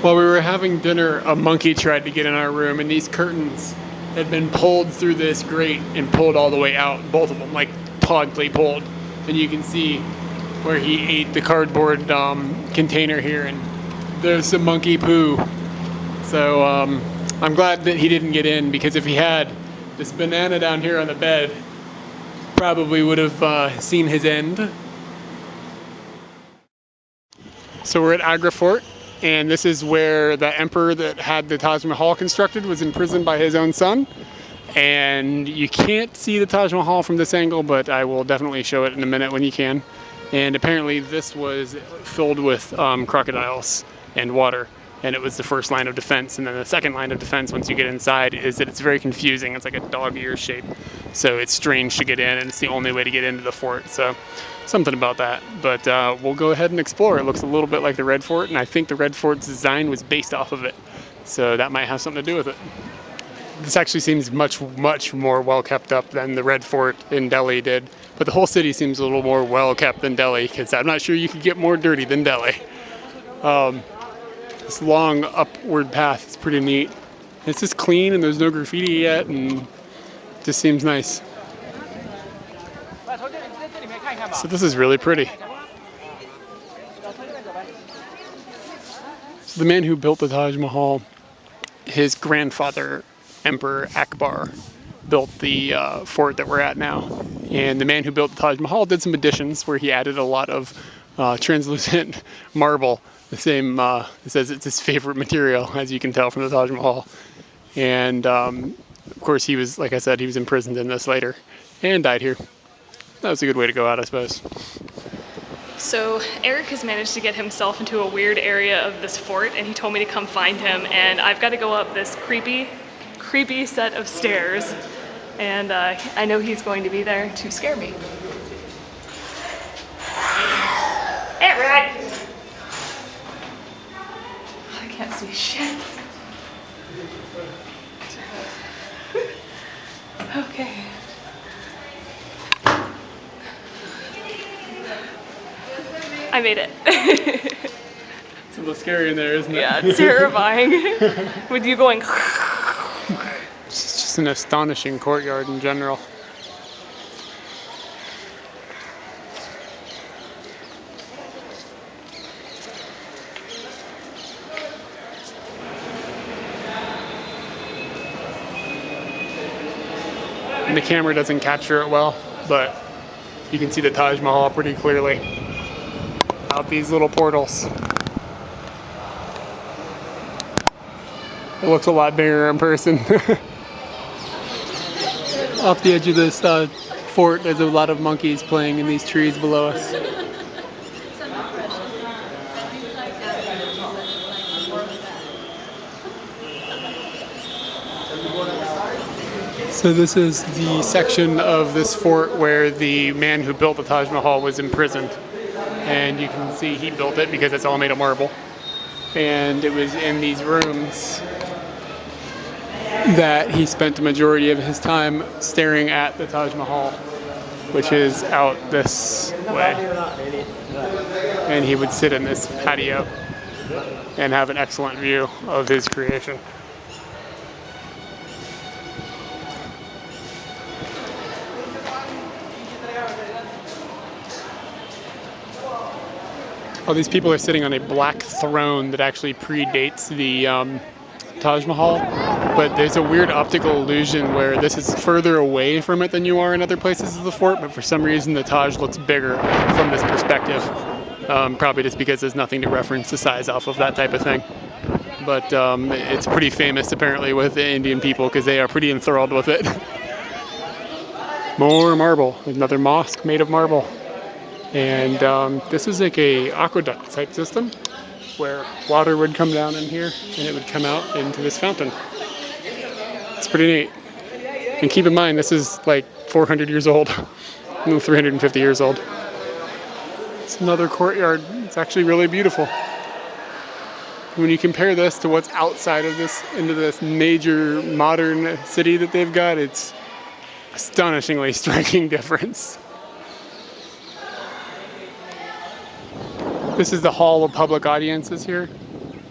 While we were having dinner, a monkey tried to get in our room, and these curtains had been pulled through this grate and pulled all the way out, both of them, like tautly pulled. And you can see where he ate the cardboard container here, and there's some monkey poo. So I'm glad that he didn't get in, because if he had, this banana down here on the bed probably would have seen his end. So we're at Agra Fort, and this is where the emperor that had the Taj Mahal constructed was imprisoned by his own son. And you can't see the Taj Mahal from this angle, but I will definitely show it in a minute when you can. And apparently this was filled with crocodiles and water, and it was the first line of defense. And then the second line of defense, once you get inside, is that it's very confusing. It's like a dog ear shape, so it's strange to get in, and it's the only way to get into the fort. So something about that. But we'll go ahead and explore. It looks a little bit like the Red Fort, and I think the Red Fort's design was based off of it, so that might have something to do with it. This actually seems much more well kept up than the Red Fort in Delhi did, but the whole city seems a little more well kept than Delhi, because I'm not sure you could get more dirty than Delhi. This long upward path is pretty neat. It's just clean, and there's no graffiti yet, and just seems nice. So this is really pretty. So the man who built the Taj Mahal, his grandfather, Emperor Akbar, built the fort that we're at now. And the man who built the Taj Mahal did some additions where he added a lot of translucent marble. The same, it says it's his favorite material, as you can tell from the Taj Mahal. And of course he was, like I said, he was imprisoned in this later and died here. That was a good way to go out, I suppose. So Eric has managed to get himself into a weird area of this fort, and he told me to come find him, and I've got to go up this creepy set of stairs, and I know he's going to be there to scare me. Eric! I can't see shit. Okay. I made it. It's a little scary in there, isn't it? Yeah, it's terrifying. With you going... It's just an astonishing courtyard in general. And the camera doesn't capture it well, but you can see the Taj Mahal pretty clearly out these little portals. It looks a lot bigger in person. Off the edge of this fort, there's a lot of monkeys playing in these trees below us. So this is the section of this fort where the man who built the Taj Mahal was imprisoned. And you can see he built it because it's all made of marble. And it was in these rooms that he spent the majority of his time staring at the Taj Mahal, which is out this way. And he would sit in this patio and have an excellent view of his creation. Oh, these people are sitting on a black throne that actually predates the Taj Mahal, but there's a weird optical illusion where this is further away from it than you are in other places of the fort, but for some reason the Taj looks bigger from this perspective, probably just because there's nothing to reference the size off of that type of thing. But it's pretty famous apparently with the Indian people because they are pretty enthralled with it. More marble, another mosque made of marble. And this is like a aqueduct type system where water would come down in here and it would come out into this fountain. It's pretty neat. And keep in mind, this is like 400 years old, 350 years old. It's another courtyard. It's actually really beautiful. When you compare this to what's outside of this, into this major modern city that they've got, it's astonishingly striking difference. This is the Hall of Public Audiences here.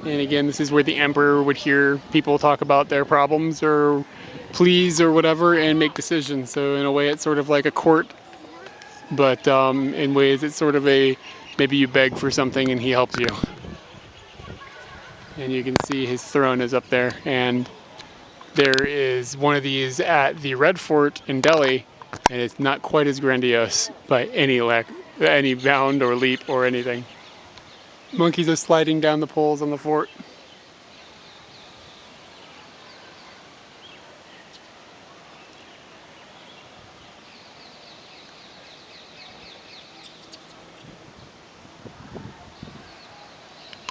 And again, this is where the emperor would hear people talk about their problems or pleas or whatever and make decisions. So in a way, it's sort of like a court, but in ways it's sort of maybe you beg for something and he helps you. And you can see his throne is up there, and there is one of these at the Red Fort in Delhi, and it's not quite as grandiose by any bound or leap or anything. Monkeys are sliding down the poles on the fort.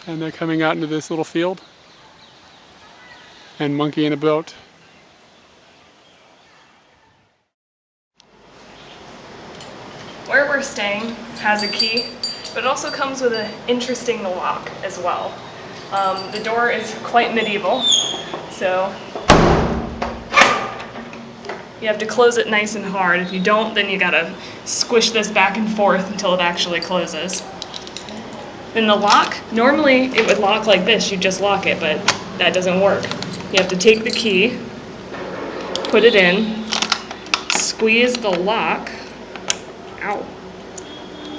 And they're coming out into this little field. And monkey in a boat. Where we're staying has a key, but it also comes with an interesting lock as well. The door is quite medieval, so you have to close it nice and hard. If you don't, then you gotta squish this back and forth until it actually closes. Then the lock, normally it would lock like this, you just lock it, but that doesn't work. You have to take the key, put it in, squeeze the lock, ow,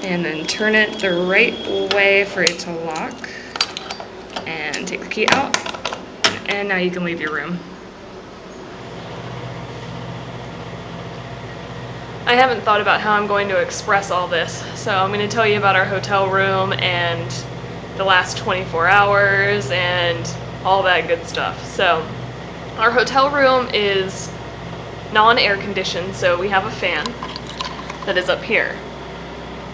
and then turn it the right way for it to lock, and take the key out, and now you can leave your room. I haven't thought about how I'm going to express all this, so I'm going to tell you about our hotel room and the last 24 hours and all that good stuff. So our hotel room is non-air conditioned, so we have a fan that is up here.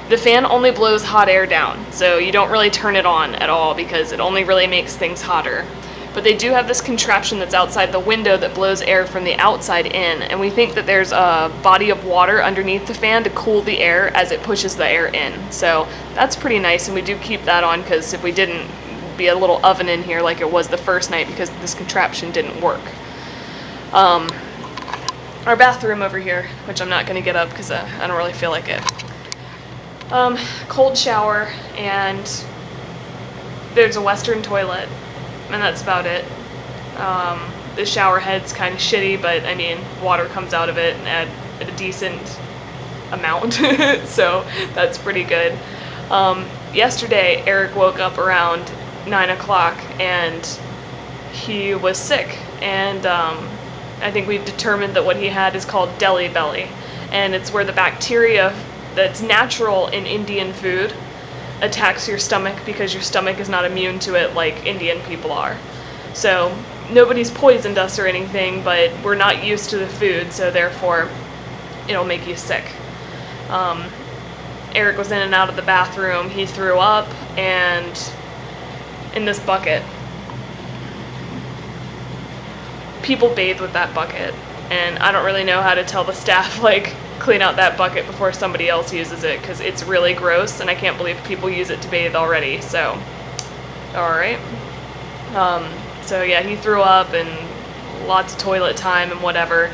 The fan only blows hot air down, so you don't really turn it on at all because it only really makes things hotter. But they do have this contraption that's outside the window that blows air from the outside in, and we think that there's a body of water underneath the fan to cool the air as it pushes the air in. So that's pretty nice, and we do keep that on because if we didn't, it'd be a little oven in here like it was the first night because this contraption didn't work. Our bathroom over here, which I'm not going to get up because I don't really feel like it. Cold shower, and there's a Western toilet, and that's about it. The shower head's kind of shitty, but I mean, water comes out of it at a decent amount, so that's pretty good. Yesterday, Eric woke up around 9 o'clock, and he was sick, and I think we've determined that what he had is called deli belly, and it's where the bacteria that's natural in Indian food attacks your stomach because your stomach is not immune to it like Indian people are. So nobody's poisoned us or anything, but we're not used to the food, so therefore it'll make you sick. Eric was in and out of the bathroom. He threw up, and in this bucket. People bathe with that bucket, and I don't really know how to tell the staff, like, clean out that bucket before somebody else uses it, because it's really gross, and I can't believe people use it to bathe already, so, alright. So yeah, he threw up, and lots of toilet time and whatever,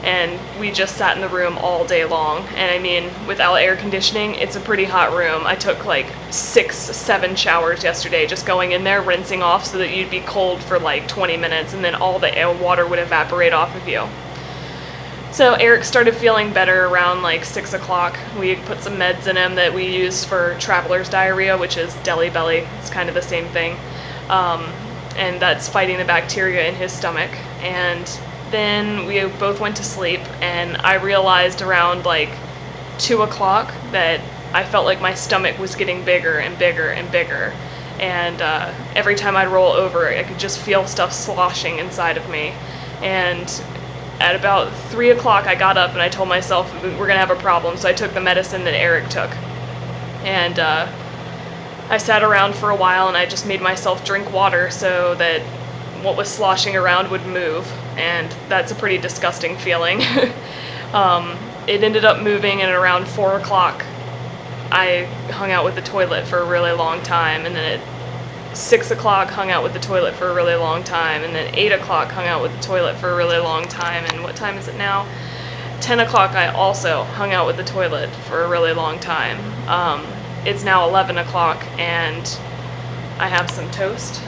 and we just sat in the room all day long, and I mean, without air conditioning, it's a pretty hot room. I took like 6-7 showers yesterday, just going in there, rinsing off so that you'd be cold for like 20 minutes, and then all the water would evaporate off of you. So Eric started feeling better around like 6 o'clock. We put some meds in him that we use for traveler's diarrhea, which is deli belly. It's kind of the same thing. And that's fighting the bacteria in his stomach. And then we both went to sleep, and I realized around like 2 o'clock that I felt like my stomach was getting bigger and bigger and bigger. And every time I'd roll over, I could just feel stuff sloshing inside of me. And at about 3 o'clock, I got up and I told myself we're going to have a problem, so I took the medicine that Eric took. And I sat around for a while, and I just made myself drink water so that what was sloshing around would move, and that's a pretty disgusting feeling. It ended up moving, and around 4 o'clock, I hung out with the toilet for a really long time, and then at 6 o'clock hung out with the toilet for a really long time, and then 8 o'clock hung out with the toilet for a really long time, and what time is it now? 10 o'clock I also hung out with the toilet for a really long time. It's now 11 o'clock, and I have some toast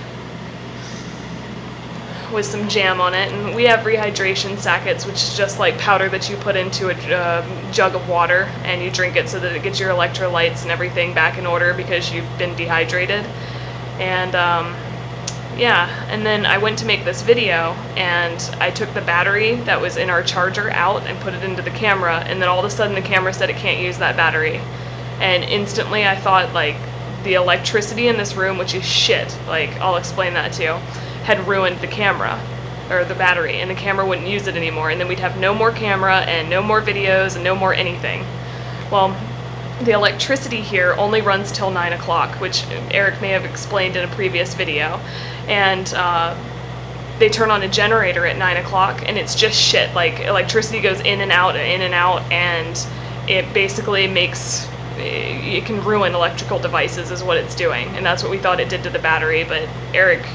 with some jam on it. And we have rehydration sackets, which is just like powder that you put into a jug of water and you drink it so that it gets your electrolytes and everything back in order because you've been dehydrated. And yeah, and then I went to make this video and I took the battery that was in our charger out and put it into the camera, and then all of a sudden the camera said it can't use that battery. And instantly I thought like the electricity in this room, which is shit, like I'll explain that too, had ruined the camera or the battery, and the camera wouldn't use it anymore, and then we'd have no more camera and no more videos and no more anything. Well, the electricity here only runs till 9 o'clock, which Eric may have explained in a previous video. And they turn on a generator at 9 o'clock, and it's just shit. Like, electricity goes in and out, and it basically it can ruin electrical devices is what it's doing. And that's what we thought it did to the battery, but Eric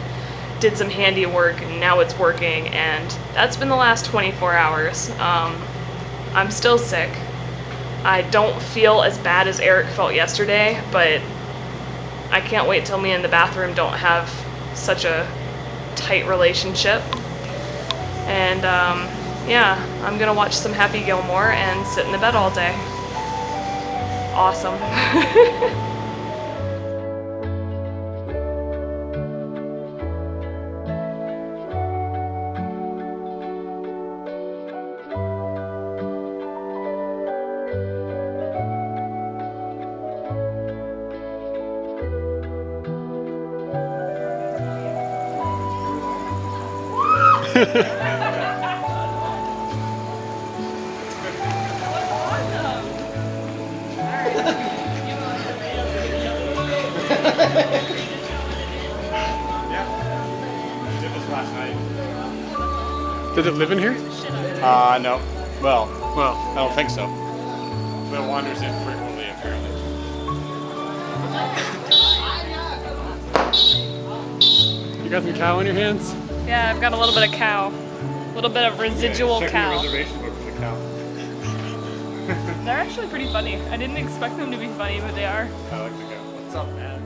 did some handiwork, and now it's working, and that's been the last 24 hours. I'm still sick. I don't feel as bad as Eric felt yesterday, but I can't wait till me and the bathroom don't have such a tight relationship. And yeah, I'm gonna watch some Happy Gilmore and sit in the bed all day. Awesome. Does it live in here? No. Well, Well, I don't think so. But it wanders in frequently, apparently. you got some cow in your hands? Yeah, I've got a little bit of cow. A little bit of residual Check cow. your reservation book for the cow. They're actually pretty funny. I didn't expect them to be funny, but they are. I like the cow. What's up, man?